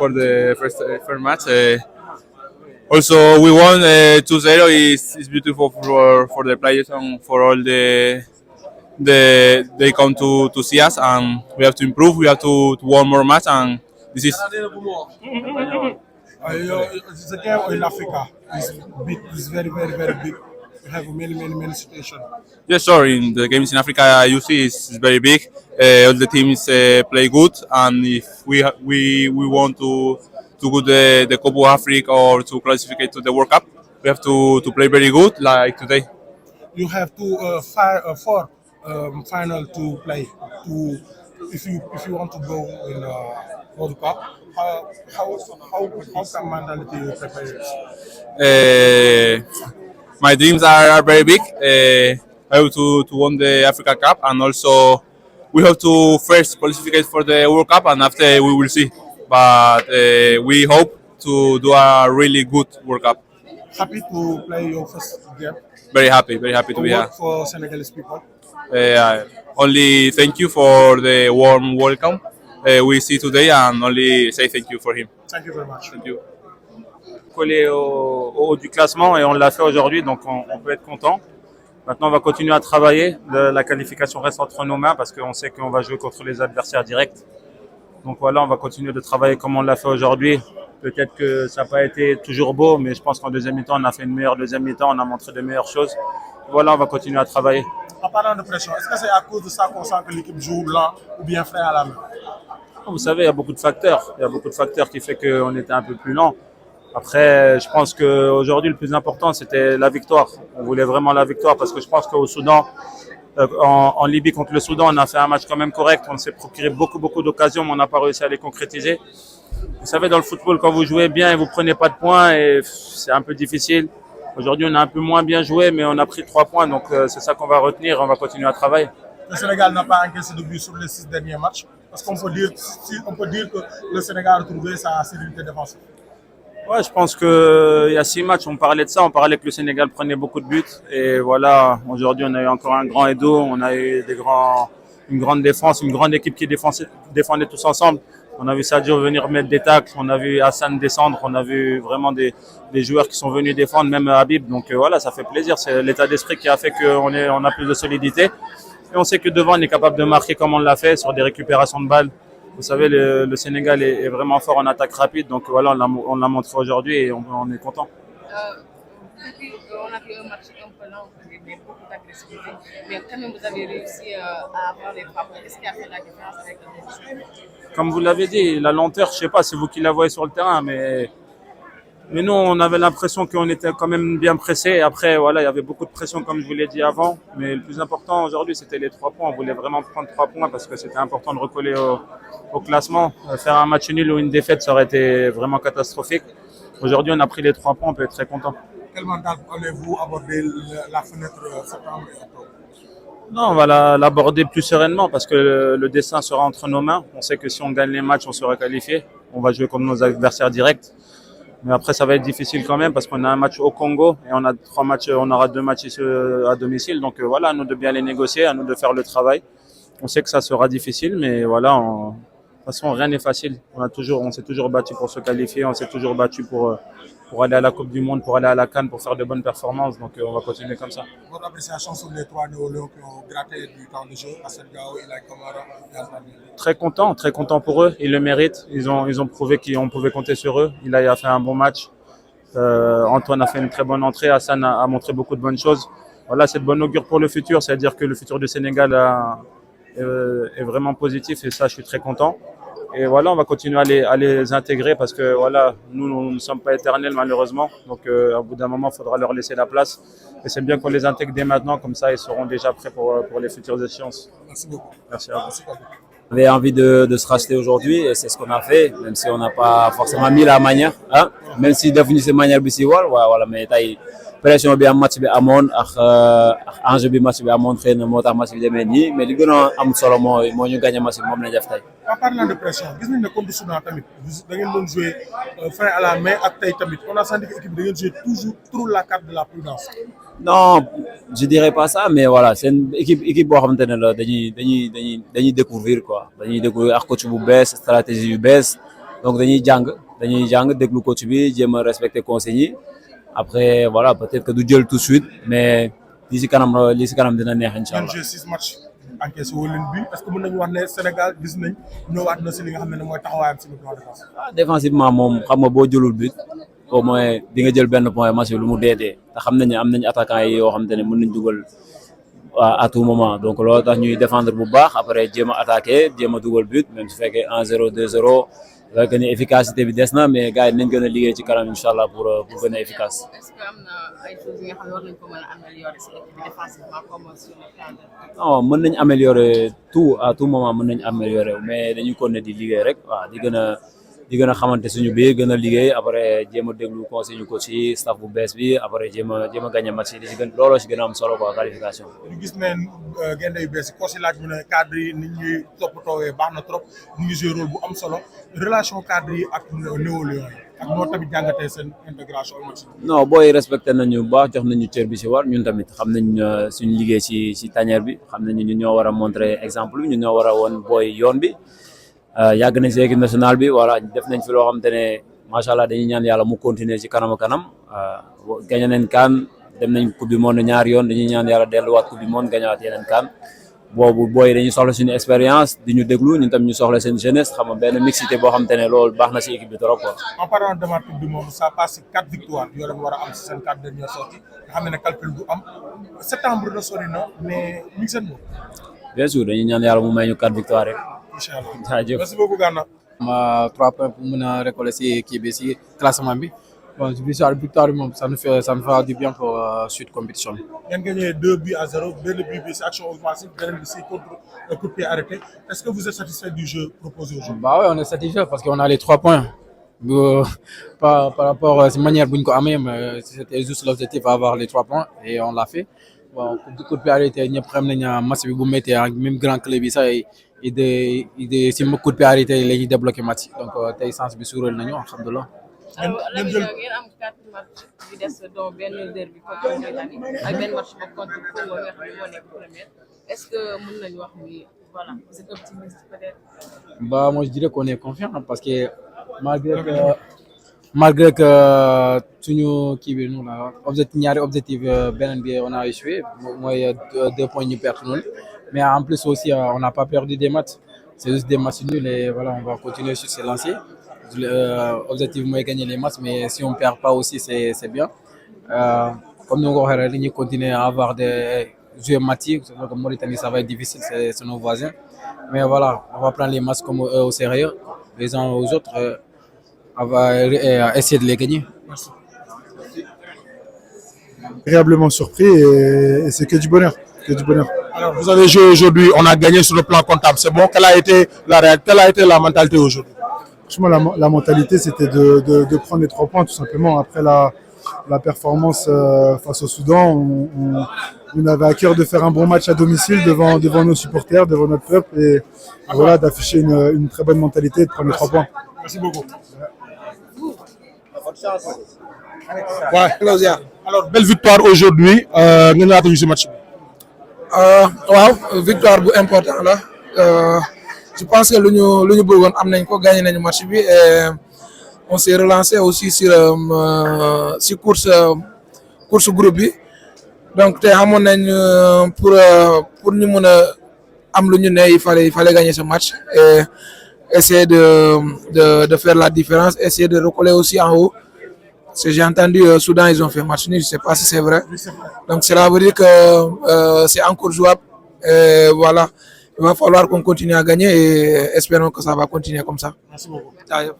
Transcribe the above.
for the first match. Also, we won 2-0. It's beautiful for the players and for all they come to see us, and we have to improve. We have to win more match, and this is. It's a game in Africa. It's big. It's very, very, very big. We have many situations. Yes, sure. In the games in Africa, you see it's very big. All the teams play good, and if we want to go the Copa of Africa or to classify to the World Cup, we have to play very good like today. You have four final to play. To if you want to go in World Cup, how can mentality you prepare? My dreams are very big. I have to win the Africa Cup, and also we have to first qualify for the World Cup, and after we will see. But we hope to do a really good World Cup. Happy to play your first game. Very happy to be here. For Senegalese people. Only thank you for the warm welcome we see today, and only say thank you for him. Thank you very much. Thank you. Collé au haut du classement et on l'a fait aujourd'hui, donc on peut être content. Maintenant, on va continuer à travailler. La qualification reste entre nos mains parce qu'on sait qu'on va jouer contre les adversaires directs. Donc voilà, on va continuer de travailler comme on l'a fait aujourd'hui. Peut-être que ça n'a pas été toujours beau, mais je pense qu'en deuxième mi-temps, on a fait une meilleure deuxième mi-temps, on a montré de meilleures choses. Voilà, on va continuer à travailler. En parlant de pression, est-ce que c'est à cause de ça qu'on sent que l'équipe joue lent ou bien frein à la main? Vous savez, il y a beaucoup de facteurs. Il y a beaucoup de facteurs qui font qu'on était un peu plus lent. Après, je pense qu'aujourd'hui, le plus important, c'était la victoire. On voulait vraiment la victoire parce que je pense qu'au Soudan, en Libye contre le Soudan, on a fait un match quand même correct. On s'est procuré beaucoup d'occasions, mais on n'a pas réussi à les concrétiser. Vous savez, dans le football, quand vous jouez bien et vous prenez pas de points, et c'est un peu difficile. Aujourd'hui, on a un peu moins bien joué, mais on a pris 3 points. Donc, c'est ça qu'on va retenir. On va continuer à travailler. Le Sénégal n'a pas encaissé de but sur les 6 derniers matchs. Est-ce qu'on peut dire que le Sénégal a trouvé sa sérénité défensive? Ouais, je pense qu'il y a 6 matchs, on parlait de ça, on parlait que le Sénégal prenait beaucoup de buts. Et voilà, aujourd'hui, on a eu encore un grand Edo, on a eu une grande défense, une grande équipe qui défendait tous ensemble. On a vu Sadio venir mettre des tacles, on a vu Hassan descendre, on a vu vraiment des joueurs qui sont venus défendre, même Habib. Donc voilà, ça fait plaisir. C'est l'état d'esprit qui a fait qu'on a plus de solidité. Et on sait que devant, on est capable de marquer comme on l'a fait sur des récupérations de balles. Vous savez, le Sénégal est vraiment fort en attaque rapide. Donc voilà, on l'a montré aujourd'hui et on est content. On a fait un match un peu lent, mais beaucoup d'agressivité. Mais quand même, vous avez réussi à avoir les 3 points. Qu'est-ce qui a fait la différence avec le? Comme vous l'avez dit, la lenteur, je ne sais pas, c'est vous qui la voyez sur le terrain, mais nous, on avait l'impression qu'on était quand même bien pressés. Après, voilà, il y avait beaucoup de pression, comme je vous l'ai dit avant. Mais le plus important aujourd'hui, c'était les 3 points. On voulait vraiment prendre 3 points parce que c'était important de recoller au classement. Faire un match nul ou une défaite, ça aurait été vraiment catastrophique. Aujourd'hui, on a pris les 3 points, on peut être très content. Quel mental allez-vous aborder la fenêtre septembre et octobre? Non, on va l'aborder plus sereinement parce que le destin sera entre nos mains. On sait que si on gagne les matchs, on sera qualifié. On va jouer contre nos adversaires directs. Mais après, ça va être difficile quand même parce qu'on a un match au Congo et on aura 2 matchs ici à domicile. Donc voilà, à nous de bien les négocier, à nous de faire le travail. On sait que ça sera difficile, mais voilà, de toute façon, rien n'est facile. On s'est toujours battu pour se qualifier, on s'est toujours battu pour aller à la Coupe du Monde, pour aller à la CAN, pour faire de bonnes performances. Donc on va continuer comme ça. Votre appréciation sur les 3 néo-léons qui ont gratté du temps de jeu, Assel Gao, Ilaï Kamara et Azman? Très content pour eux. Ils le méritent. Ils ont prouvé qu'on pouvait compter sur eux. Ilaï a fait un bon match. Antoine a fait une très bonne entrée. Hassan a montré beaucoup de bonnes choses. Voilà, c'est de bon augure pour le futur. C'est-à-dire que le futur du Sénégal est vraiment positif et ça, je suis très content. Et voilà, on va continuer à les intégrer parce que voilà, nous ne sommes pas éternels malheureusement. Donc, au bout d'un moment, il faudra leur laisser la place. Et c'est bien qu'on les intègre dès maintenant, comme ça, ils seront déjà prêts pour les futures échéances. Merci beaucoup. Merci à vous. On avait envie de se racheter aujourd'hui et c'est ce qu'on a fait, même si on n'a pas forcément mis la manière. Hein? Même si définissez manière bi si voilà, mais tey pression bi am match bi amoon ak enjeu bi match bi amoon xëy na moo tax match bi demee nii mais li gën a am solo moo ñu gagné match bi moom lañ def tey. En parlant de pression, gis nañ ne contre Soudan tamit da ngeen doon jouer frein à la main ak tey tamit on a senti que équipe da ngeen jouer toujours trop la carte de la prudence. Non, je dirais pas ça, mais voilà, c'est une équipe boo xamante ne la dañuy découvrir quoi, dañuy découvrir ak coach bu bees stratégie yu bees donc dañuy jàng déglu coach bi jéem a respecter consignes yi après voilà peut-être que du jël tout de suite mais li si kanam dina neex incha allah. ngeen joué 6 matchs encaissé woo leen bi est-ce que mën nañu wax ne Sénégal gis nañ ñëwaat na si li nga xam ne mooy taxawaayam si le plan de défense. Défensivement moom xam nga boo jëlul but au moins di nga jël benn point match bi lu mu dee te xam nañ ne am nañ attaquants yi yoo xam te ne mën nañ dugal à tout moment donc loolu tax ñuy défendre bu baax après jéem a attaquer jéem a dugal but même su fekkee 1-0 2-0 fekk ni efficacité bi des na mais gars yi nañ gën a liggéey ci kanam incha allah pour gën a efficace. est-ce que am na ay choses yi nga xam ne war nañ ko mën a améliorer si équipe bi défensivement comme sur le plan de. non mën nañ améliorer tout à tout moment mën nañ améliorer mais dañuy continuer di liggéey rek waaw di gën a xamante suñu biir gën a liggéey après jéem a déglu conseil ñu ko ci staff bu bees bi après jéem a gagner match yi di si gën looloo si gën a am solo quoi qualification. ñu gis ne gaynde yu bees yi ko si laaj mu ne cadre yi nit ñuy toppatoowee baax na trop ñu ngi jouer rôle bu am solo relation cadre yi ak néo-lions yi ak noo tamit jàngatee seen intégration ak match bi. non booy respecté nañu bu baax jox nañu cër bi si war ñun tamit xam nañ suñu liggéey ci tanière bi xam nañ ñun ñoo war a montrer exemple bi ñun ñoo war a woon booy yoon bi. yàgg nañ ci équipe nationale bi voilà def nañ fi loo xamante ne macha allah dañuy ñaan yàlla mu continuer ci kanam gagné nañ CAN dem nañ coupe du monde ñaari yoon dañuy ñaan yàlla delluwaat coupe du monde gagnéwaat yeneen CAN boobu booy dañuy soxla suñu expérience di ñu déglu ñun tam ñu soxla seen jeunesse xam nga benn mixité boo xamante ne loolu baax na ci équipe bi trop quoi. en parlant de la coupe du monde ça passe ci 4 victoires yoo leen war a am ci seen 4 dernières sorties nga xam ne calcul du am septembre la sori na mais mi ngi seen bopp. bien sûr dañuy ñaan yàlla mu may ñu 4 victoires rek. Inch'Allah. Merci beaucoup Gana. 3 points pour mën a récoller si kii bi si classement bi bon victoire bi moom ça nous fait du bien pour suite compétition bi. ngeen gagné 2-0 benn but bi si action offensive beneen bi si contre coup de pied arrêté est-ce que vous êtes satisfait du jeu proposé aujourd'hui? Bah ouais, on est satisfait parce qu'on a les 3 points par rapport à la manière bu ñu ko amee mais c'était juste l'objectif à avoir les 3 points et on l'a fait bon coup de pied arrêté ñëpp xam nañ match bi bu méttee ak même grand club yi sax idée si coup de pied arrêté la ñuy débloqué match donc tey sens bi suural nañu alhamdulilah. ngeen am 4 matchs yu des dont benn derby contre Mauritanie ak benn match contre Congo nga xam ne moo nekk premier est-ce que mën nañu wax ni voilà vous êtes optimiste peut-être? Bah moi je dirais qu'on est confiant parce que malgré que suñu kii bi noonu la ñaari objectif beneen bi on a échoué mooy 2 points ñu perdre noonu mais en plus aussi on n'a pas perdu des matchs c'est juste des matchs nuls et voilà on va continuer sur ces lancers. Objectif mooy gagner les matchs mais si on perd pas aussi c'est bien comme ni nga ko waxee rek dañuy continuer à avoir des joueurs matchs donc Mauritanie ça va être difficile c'est nos voisins mais voilà on va prendre les matchs comme eux au sérieux les uns aux autres on va essayer de les gagner. Merci. Agréablement surpris et c'est que du bonheur. Alors vous avez joué aujourd'hui, on a gagné sur le plan comptable, c'est bon. Quelle a été la mentalité aujourd'hui? Franchement, la mentalité, c'était de prendre les 3 points tout simplement. Après la performance face au Soudan, on avait à cœur de faire un bon match à domicile devant nos supporters, devant notre peuple et voilà, d'afficher une très bonne mentalité et de prendre les 3 points. Merci beaucoup. Ouais, alors belle victoire aujourd'hui. Nga ñaata ñu ci match bi. waaw victoire bu important la je pense que lu ñu bëggoon am nañ ko gagné nañu match bi et on s'est relancé aussi sur course groupe bi donc tey xamoon nañ pour ñu mën a am lu ñu ne il fallait gagner ce match et essayer de faire la différence essayer de recoller aussi en haut. Parce que j'ai entendu Soudan ils ont fait match nul, je sais pas si c'est vrai. Donc cela veut dire que c'est encore jouable. Et voilà, il va falloir qu'on continue à gagner et espérons que ça va continuer comme ça. Merci beaucoup. Ciao.